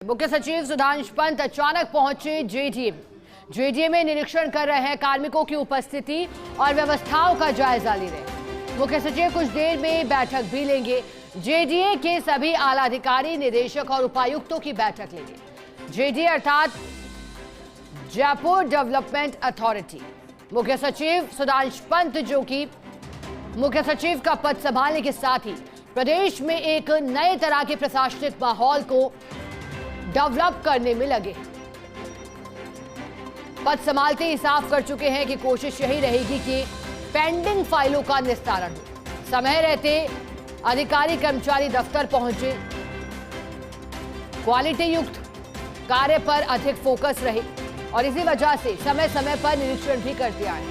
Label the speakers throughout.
Speaker 1: मुख्य सचिव सुधांशु पंत अचानक पहुंचे जेडीए में निरीक्षण कर रहे हैं, कार्मिकों की उपस्थिति और व्यवस्थाओं का जायजा ले रहे हैं। मुख्य सचिव कुछ देर में बैठक भी लेंगे। जेडीए के सभी आला अधिकारी, निदेशक और उपायुक्तों की बैठक लेंगे। जेडीए अर्थात जयपुर डेवलपमेंट अथॉरिटी। मुख्य सचिव सुधांशु पंत जो कि मुख्य सचिव का पद संभालने के साथ ही प्रदेश में एक नए तरह के प्रशासनिक माहौल को डेवलप करने में लगे। पद संभालते ही साफ कर चुके हैं कि कोशिश यही रहेगी कि पेंडिंग फाइलों का निस्तारण हो। समय रहते अधिकारी कर्मचारी दफ्तर पहुंचे, क्वालिटी युक्त कार्य पर अधिक फोकस रहे और इसी वजह से समय समय पर निरीक्षण भी करते आए।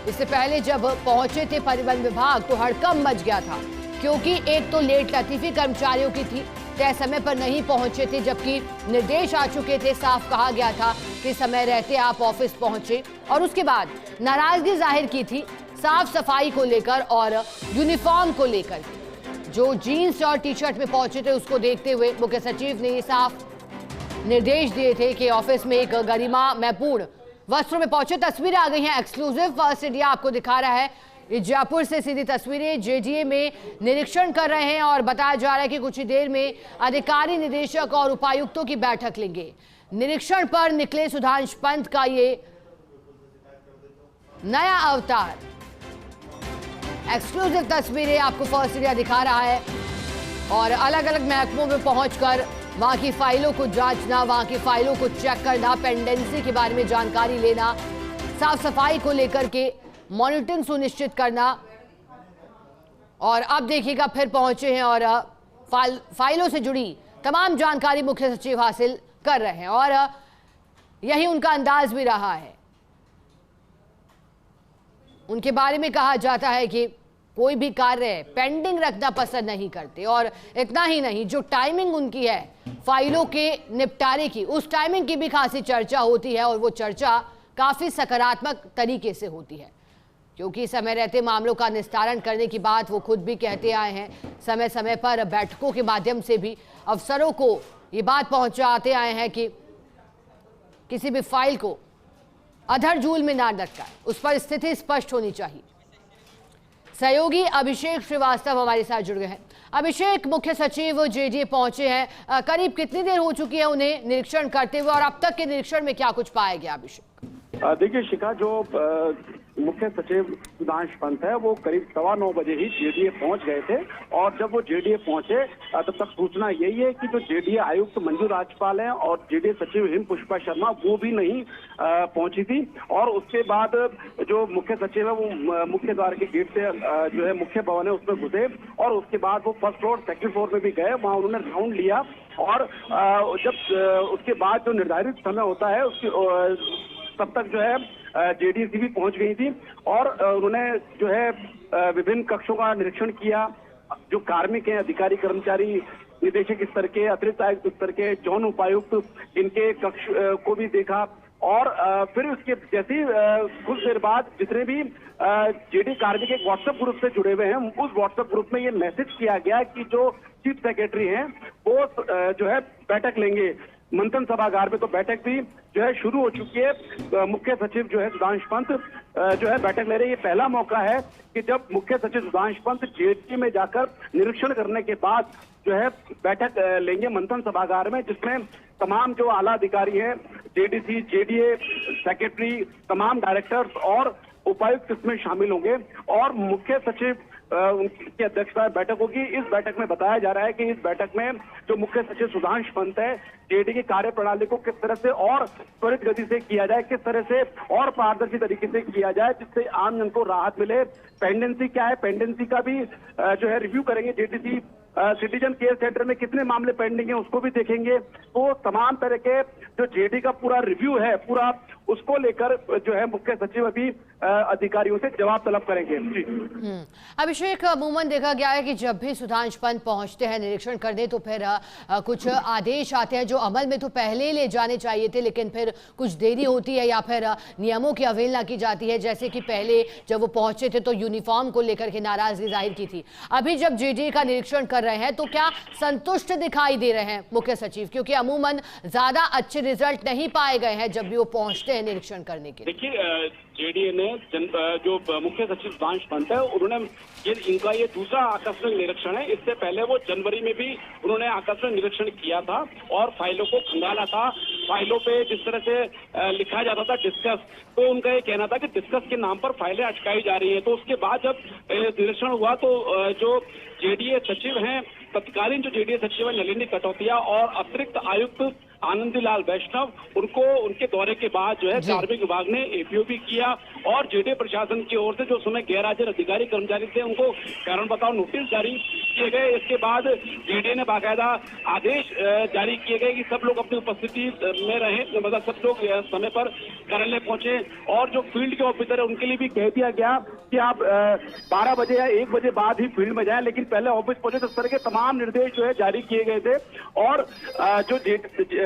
Speaker 1: इससे पहले जब पहुंचे थे परिवहन विभाग तो हड़कंप मच गया था, क्योंकि एक तो लेट लतीफी कर्मचारियों की थी, तय समय पर नहीं पहुंचे थे, जबकि निर्देश आ चुके थे, साफ कहा गया था कि समय रहते आप ऑफिस पहुंचे। और उसके बाद नाराजगी जाहिर की थी साफ सफाई को लेकर और यूनिफॉर्म को लेकर। जो जीन्स और टी शर्ट में पहुंचे थे उसको देखते हुए मुख्य सचिव ने ये साफ निर्देश दिए थे कि ऑफिस में एक गरिमा में पूर्ण वस्त्रों में पहुंचे। तस्वीरें आ गई हैं, एक्सक्लूसिव फर्स्ट इंडिया आपको दिखा रहा है। ये जयपुर से सीधी तस्वीरें, जेडीए में निरीक्षण कर रहे हैं और बताया जा रहा है कि कुछ ही देर में अधिकारी, निदेशक और उपायुक्तों की बैठक लेंगे। निरीक्षण पर निकले सुधांशु पंत का ये नया अवतार। एक्सक्लूसिव तस्वीरें आपको फर्स्ट इंडिया दिखा रहा है और अलग अलग महकमों में पहुंचकर वहां की फाइलों को जांचना, वहां की फाइलों को चेक करना, पेंडेंसी के बारे में जानकारी लेना, साफ सफाई को लेकर के मॉनिटरिंग सुनिश्चित करना। और अब देखिएगा फिर पहुंचे हैं और फाइलों से जुड़ी तमाम जानकारी मुख्य सचिव हासिल कर रहे हैं और यही उनका अंदाज भी रहा है। उनके बारे में कहा जाता है कि कोई भी कार्य पेंडिंग रखना पसंद नहीं करते और इतना ही नहीं, जो टाइमिंग उनकी है फाइलों के निपटारे की, उस टाइमिंग की भी खासी चर्चा होती है और वो चर्चा काफी सकारात्मक तरीके से होती है, क्योंकि समय रहते मामलों का निस्तारण करने की बात वो खुद भी कहते आए हैं। समय समय पर बैठकों के माध्यम से भी अफसरों को ये बात पहुंचाते आए हैं कि किसी भी फाइल को अधर झूल में ना लटकाए, उस पर स्थिति स्पष्ट होनी चाहिए। सहयोगी अभिषेक श्रीवास्तव हमारे साथ जुड़ गए हैं। अभिषेक, मुख्य सचिव जेडीए पहुंचे हैं, करीब कितनी देर हो चुकी है उन्हें निरीक्षण करते हुए और अब तक के निरीक्षण में क्या कुछ पाया गया? अभिषेक,
Speaker 2: देखिए शिखा, जो मुख्य सचिव सुधांशु पंत है वो करीब 9:15 बजे ही जेडीए पहुंच गए थे और जब वो जेडीए पहुंचे तब तक सूचना यही है कि जो जेडीए आयुक्त मंजू राजपाल हैं और जेडीए सचिव हिम पुष्पा शर्मा वो भी नहीं पहुंची थी। और उसके बाद जो मुख्य सचिव है वो मुख्य द्वार के गेट से जो है मुख्य भवन है उसमें घुसे और उसके बाद वो फर्स्ट फ्लोर, सेकंड फ्लोर में भी गए, वहां उन्होंने राउंड लिया और जब उसके बाद जो निर्धारित समय होता है उसकी तब तक जो है जेडीसी भी पहुंच गई थी और उन्होंने जो है विभिन्न कक्षों का निरीक्षण किया। जो कार्मिक हैं, अधिकारी, कर्मचारी, निदेशक स्तर के, अतिरिक्त आयुक्त स्तर के, जौन उपायुक्त, इनके कक्ष को भी देखा और फिर उसके जैसे ही कुछ देर बाद जितने भी जेडी कार्मिक एक व्हाट्सएप ग्रुप से जुड़े हुए हैं, उस व्हाट्सएप ग्रुप में ये मैसेज किया गया कि जो चीफ सेक्रेटरी हैं वो जो है बैठक लेंगे मंथन सभागार में। तो बैठक भी जो है शुरू हो चुकी है। मुख्य सचिव जो है सुधांशु पंत जो है बैठक ले रहे हैं। ये पहला मौका है कि जब मुख्य सचिव सुधांशु पंत जेडीए में जाकर निरीक्षण करने के बाद जो है बैठक लेंगे मंथन सभागार में, जिसमें तमाम जो आला अधिकारी हैं, जेडीसी, जेडीए सेक्रेटरी, तमाम डायरेक्टर्स और उपायुक्त इसमें शामिल होंगे और मुख्य सचिव उनकी अध्यक्षता में बैठक होगी। इस बैठक में बताया जा रहा है कि इस बैठक में जो मुख्य सचिव सुधांशु पंत है, जेडी की कार्य प्रणाली को किस तरह से और त्वरित गति से किया जाए, किस तरह से और पारदर्शी तरीके से किया जाए जिससे आम जन को राहत मिले। पेंडेंसी क्या है, पेंडेंसी का भी जो है रिव्यू करेंगे। जेडीसी सिटीजन केयर सेंटर में कितने मामले पेंडिंग है उसको भी देखेंगे। तो तमाम तरह के जो जेडी का पूरा रिव्यू है, पूरा उसको लेकर जो है मुख्य सचिव अभी अधिकारियों से जवाब तलब करेंगे। जी
Speaker 1: अभिषेक, अमूमन देखा गया है कि जब भी सुधांशु पंत पहुंचते हैं निरीक्षण करने तो फिर कुछ आदेश आते हैं जो अमल में तो पहले ही ले जाने चाहिए थे, लेकिन फिर कुछ देरी होती है या फिर नियमों की अवहेलना की जाती है। जैसे कि पहले जब वो पहुंचे थे तो यूनिफॉर्म को लेकर के नाराजगी जाहिर की थी। अभी जब जेडीए का निरीक्षण कर रहे हैं तो क्या संतुष्ट दिखाई दे रहे हैं मुख्य सचिव? क्योंकि अमूमन ज्यादा अच्छे रिजल्ट नहीं पाए गए हैं जब भी वो पहुंचते हैं निरीक्षण करने के लिए।
Speaker 2: देखिए, जेडीए ने जो मुख्य सचिव सुधांशु पंत है उन्होंने इनका ये दूसरा आकस्मिक निरीक्षण है। इससे पहले वो जनवरी में भी उन्होंने आकस्मिक निरीक्षण किया था और फाइलों को खंगाला था। फाइलों पे जिस तरह से लिखा जाता था डिस्कस, तो उनका ये कहना था कि डिस्कस के नाम पर फाइलें अटकाई जा रही है। तो उसके बाद जब निरीक्षण हुआ तो जो जेडीए सचिव हैं, तत्कालीन जो जेडीए सचिव है नलिनी कटौतिया और अतिरिक्त आयुक्त आनंदीलाल वैष्णव, उनको उनके दौरे के बाद जो है कार्मिक विभाग ने एपीओ भी किया और जेडीए प्रशासन की ओर से जो समय गैर हाजिर अधिकारी कर्मचारी थे उनको कारण बताओ नोटिस जारी किए गए। इसके बाद जेडीए ने बाकायदा आदेश जारी किए गए कि सब लोग अपनी उपस्थिति में रहें, मतलब सब लोग समय पर कार्यालय पहुंचे। और जो फील्ड के ऑफिसर है उनके लिए भी कह दिया गया कि आप 12 बजे या 1 बजे बाद ही फील्ड में जाएं, लेकिन पहले ऑफिस पहुंचे। तो इस तरह के तमाम निर्देश जो है जारी किए गए थे। और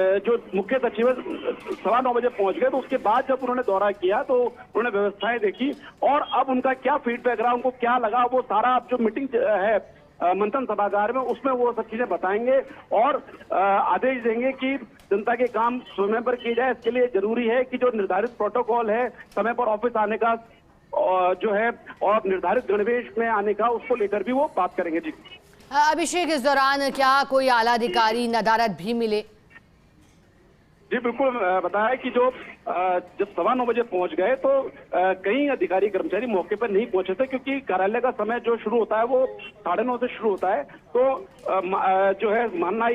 Speaker 2: जो मुख्य सचिव 9:15 बजे पहुंच गए, तो उसके बाद जब उन्होंने दौरा किया तो उन्होंने व्यवस्थाएं देखी और अब उनका क्या फीडबैक रहा, उनको क्या लगा, वो सारा जो मीटिंग है मंथन सभागार में उसमें वो सब चीजें बताएंगे और आदेश देंगे कि जनता के काम समय पर किए जाए। इसके लिए जरूरी है कि जो निर्धारित प्रोटोकॉल है समय पर ऑफिस आने का जो है और निर्धारित गणवेश में आने का, उसको लेकर भी वो बात करेंगे। जी
Speaker 1: अभिषेक, इस दौरान क्या कोई आला अधिकारी नदारद भी मिले?
Speaker 2: जी बिल्कुल, बताया कि जो जब 9:15 बजे पहुंच गए तो कई अधिकारी कर्मचारी मौके पर नहीं पहुंचे थे, क्योंकि कार्यालय का समय जो शुरू होता है वो 9:30 से शुरू होता है। तो जो है माना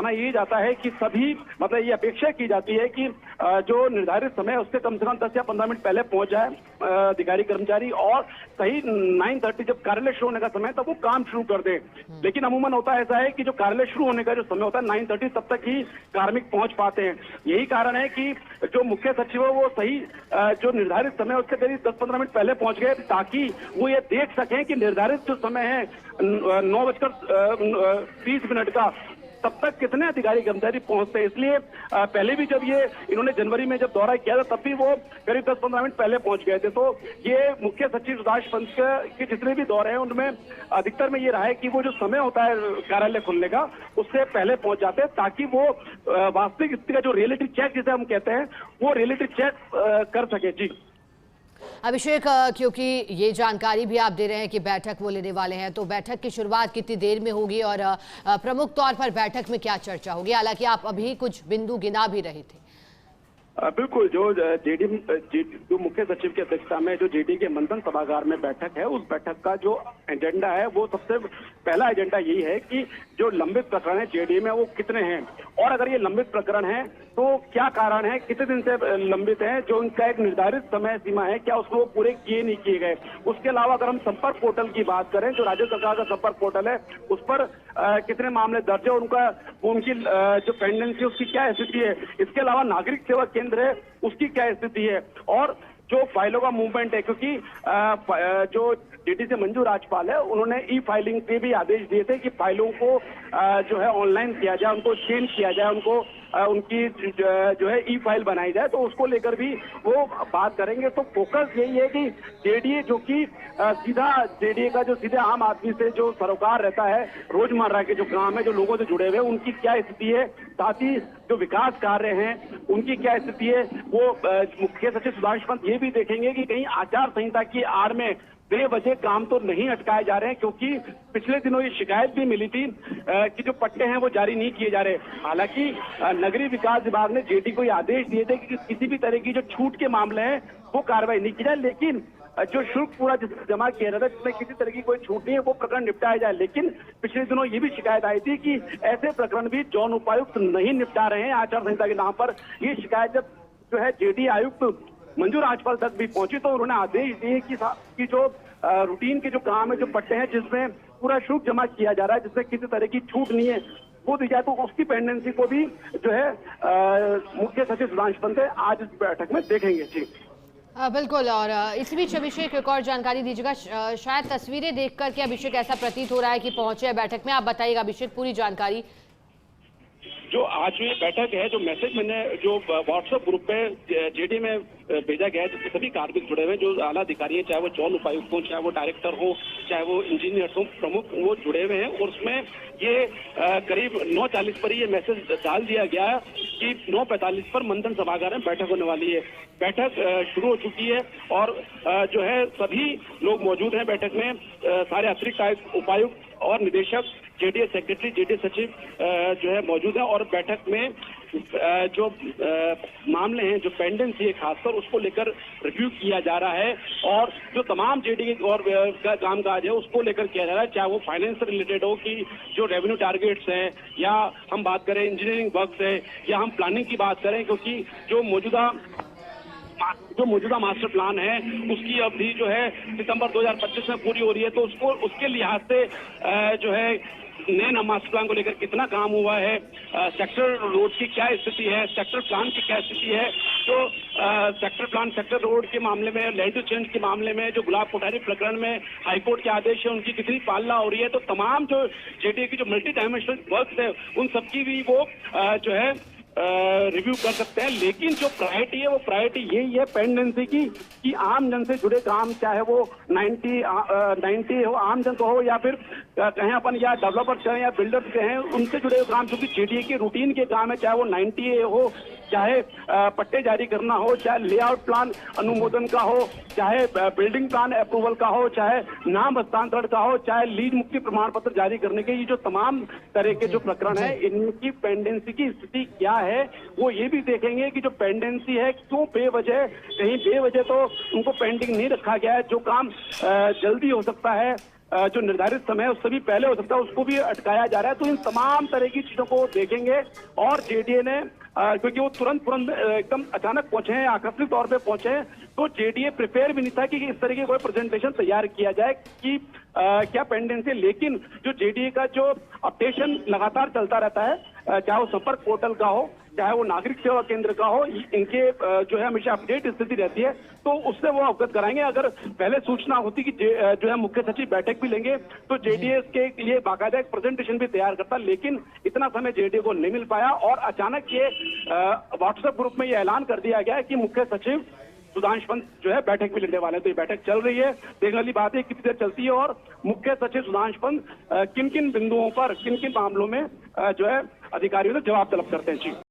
Speaker 2: यही जाता है कि सभी, मतलब ये अपेक्षा की जाती है कि जो निर्धारित समय उससे कम से कम 10 या 15 मिनट पहले पहुंच जाए अधिकारी कर्मचारी, और सही 9:30 जब कार्यालय शुरू होने का समय तब वो काम शुरू कर दे। लेकिन अमूमन होता ऐसा है कि जो कार्यालय शुरू होने का जो समय होता है 9:30, तब तक ही कार्मिक पहुंच पाते हैं। यही कारण है कि जो मुख्य सचिव है वो सही जो निर्धारित समय उससे करीब 10-15 मिनट पहले पहुंच गए, ताकि वो ये देख सकें कि निर्धारित जो समय है 9:30 का, तब तक कितने अधिकारी कर्मचारी पहुंचते हैं। इसलिए पहले भी जब ये इन्होंने जनवरी में जब दौरा किया था तब भी वो करीब 10-15 मिनट पहले पहुंच गए थे। तो ये मुख्य सचिव सुधांशु पंत के जितने भी दौरे हैं उनमें अधिकतर में ये रहा है कि वो जो समय होता है कार्यालय खुलने का उससे पहले पहुंच जाते हैं, ताकि वो वास्तविक स्थिति का जो रियलिटी चेक जिसे हम कहते हैं वो रियलिटी चेक कर सके। जी
Speaker 1: अभिषेक, क्योंकि ये जानकारी भी आप दे रहे हैं कि बैठक वो लेने वाले हैं, तो बैठक की शुरुआत कितनी देर में होगी और प्रमुख तौर पर बैठक में क्या चर्चा होगी? हालांकि आप अभी कुछ बिंदु गिना भी रहे थे।
Speaker 2: बिल्कुल, जो मुख्य सचिव की अध्यक्षता में जो जेडी के मंथन सभागार में बैठक है, उस बैठक का जो एजेंडा है वो सबसे पहला एजेंडा यही है कि जो लंबित प्रकरण है जेडी में वो कितने हैं, और अगर ये लंबित प्रकरण है तो क्या कारण है, कितने दिन से लंबित है, जो उनका एक निर्धारित समय सीमा है क्या उसको वो पूरे किए नहीं किए गए। उसके अलावा अगर हम संपर्क पोर्टल की बात करें, जो राज्य सरकार का संपर्क पोर्टल है उस पर कितने मामले दर्ज है, उनकी जो पेंडेंसी उसकी क्या स्थिति है। इसके अलावा नागरिक सेवा केंद्र है उसकी क्या स्थिति है, और जो फाइलों का मूवमेंट है, क्योंकि जो जेडी से मंजू राजपाल है उन्होंने ई फाइलिंग के भी आदेश दिए थे कि फाइलों को जो है ऑनलाइन किया जाए, उनको चेंज किया जाए, उनको उनकी जो है ई फाइल बनाई जाए, तो उसको लेकर भी वो बात करेंगे। तो फोकस यही है कि जेडीए जो कि सीधा जेडीए का जो सीधे आम आदमी से जो सरोकार रहता है, रोजमर्रा के जो काम है, जो लोगों से जुड़े हुए हैं, उनकी क्या स्थिति है, साथ ही जो विकास कार्य हैं उनकी क्या स्थिति है, वो मुख्य सचिव सुधांशु पंत ये भी देखेंगे कि कहीं आचार संहिता की आड़ में बेवजह काम तो नहीं अटकाए जा रहे हैं, क्योंकि पिछले दिनों ये शिकायत भी मिली थी कि जो पट्टे हैं वो जारी नहीं किए जा रहे। हालांकि नगरीय विकास विभाग ने जेडी को ये आदेश दिए थे कि किसी भी तरह की जो छूट के मामले हैं वो कार्रवाई नहीं की जाए, लेकिन जो शुल्क पूरा जमा किया जाता है जिसमें किसी तरह की कोई छूट नहीं है वो प्रकरण निपटाया जाए। लेकिन पिछले दिनों ये भी शिकायत आई थी कि ऐसे प्रकरण भी जौन उपायुक्त नहीं निपटा रहे हैं आचार संहिता के नाम पर। ये शिकायत जब जो है जेडी आयुक्त मंजू राजपाल तक भी पहुंची तो उन्होंने आदेश दिए कि जो रूटीन के जो काम है, जो पट्टे हैं जिसमें पूरा शुल्क जमा किया जा रहा है, जिसमें किसी तरह की छूट नहीं है, वो दी जाए, तो उसकी पेंडेंसी को भी जो है मुख्य सचिव सुधांशु पंत आज इस बैठक में देखेंगे। जी
Speaker 1: बिल्कुल। और इसी बीच अभिषेक एक और जानकारी दीजिएगा, शायद तस्वीरें देखकर के अभिषेक ऐसा प्रतीत हो रहा है कि पहुंचे हैं बैठक में। आप बताइएगा अभिषेक पूरी जानकारी।
Speaker 2: जो आज ये बैठक है, जो मैसेज मैंने जो व्हाट्सएप ग्रुप पे जेडी में भेजा गया है, जिसमें सभी कार्मिक जुड़े हुए हैं, जो आला अधिकारी है, चाहे वो जोन उपायुक्त हो, चाहे वो डायरेक्टर हो, चाहे वो इंजीनियर हो, प्रमुख वो जुड़े हुए हैं। और उसमें ये करीब 9:40 पर ये मैसेज डाल दिया गया है कि 9:45 पर मंथन सभागार में बैठक होने वाली है। बैठक शुरू हो चुकी है और जो है सभी लोग मौजूद हैं बैठक में। सारे अतिरिक्त उपायुक्त और निदेशक, जेडीए सेक्रेटरी, जेडीए सचिव जो है मौजूद है। और बैठक में जो मामले हैं, जो पेंडेंसी है खासकर, उसको लेकर रिव्यू किया जा रहा है। और जो तमाम जेडीए और कामकाज है उसको लेकर किया जा रहा है, चाहे वो फाइनेंस से रिलेटेड हो कि जो रेवेन्यू टारगेट्स हैं, या हम बात करें इंजीनियरिंग वर्क्स है, या हम प्लानिंग की बात करें, क्योंकि जो मौजूदा मास्टर प्लान है उसकी अवधि जो है सितंबर 2025 में पूरी हो रही है। तो उसके लिहाज से जो है नए मास्टर प्लान को लेकर कितना काम हुआ है, सेक्टर रोड की क्या स्थिति है, सेक्टर प्लान की क्या स्थिति है, जो सेक्टर प्लान, सेक्टर रोड के मामले में, लैंड टू चेंज के मामले में, जो गुलाब कोठारी प्रकरण में हाईकोर्ट के आदेश है उनकी कितनी पालना हो रही है। तो तमाम जो जेडीए की जो मल्टी डायमेंशनल वर्क है उन सबकी भी वो जो है रिव्यू कर सकते हैं। लेकिन जो प्रायोरिटी है वो प्रायोरिटी यही है पेंडेंसी की, कि आम जन से जुड़े काम, चाहे वो 90 हो, आम जन को हो, या फिर कहें अपन या डेवलपर्स कहें या बिल्डर्स कहें, उनसे जुड़े हुए काम, क्योंकि जेडीए के रूटीन के काम है, चाहे वो 90A हो, चाहे पट्टे जारी करना हो, चाहे लेआउट प्लान अनुमोदन का हो, चाहे बिल्डिंग प्लान अप्रूवल का हो, चाहे नाम हस्तांतरण का हो, चाहे लीज मुक्ति प्रमाण पत्र जारी करने के, ये जो तमाम तरह के जो प्रकरण है इनकी पेंडेंसी की स्थिति क्या है, वो ये भी देखेंगे कि जो पेंडेंसी है क्यों बेवजह, कहीं बेवजह तो उनको पेंडिंग नहीं रखा गया है। जो काम जल्दी हो सकता है, जो निर्धारित समय है उससे भी पहले हो सकता है, उसको भी अटकाया जा रहा है। तो इन तमाम तरह की चीजों को देखेंगे। और जेडीए ने क्योंकि वो तुरंत एकदम अचानक पहुंचे हैं, आकस्मिक तौर पे पहुंचे हैं, तो जेडीए प्रिपेयर भी नहीं था कि इस तरह की कोई प्रेजेंटेशन तैयार किया जाए कि क्या पेंडेंसी। लेकिन जो जेडीए का जो अपडेशन लगातार चलता रहता है, चाहे वो संपर्क पोर्टल का हो, चाहे वो नागरिक सेवा केंद्र का हो, इनके जो है हमेशा अपडेट स्थिति रहती है, तो उससे वो अवगत कराएंगे। अगर पहले सूचना होती कि जो है मुख्य सचिव बैठक भी लेंगे, तो जेडीए के लिए बाकायदा एक प्रेजेंटेशन भी तैयार करता। लेकिन इतना समय जेडीए को नहीं मिल पाया और अचानक ये व्हाट्सएप ग्रुप में ये ऐलान कर दिया गया है कि मुख्य सचिव सुधांशु पंत जो है बैठक में लेने वाले हैं। तो ये बैठक चल रही है, देखने वाली बात है कितनी देर चलती है और मुख्य सचिव सुधांशु पंत किन किन बिंदुओं पर, किन किन मामलों में जो है अधिकारियों से जवाब तलब करते हैं। जी।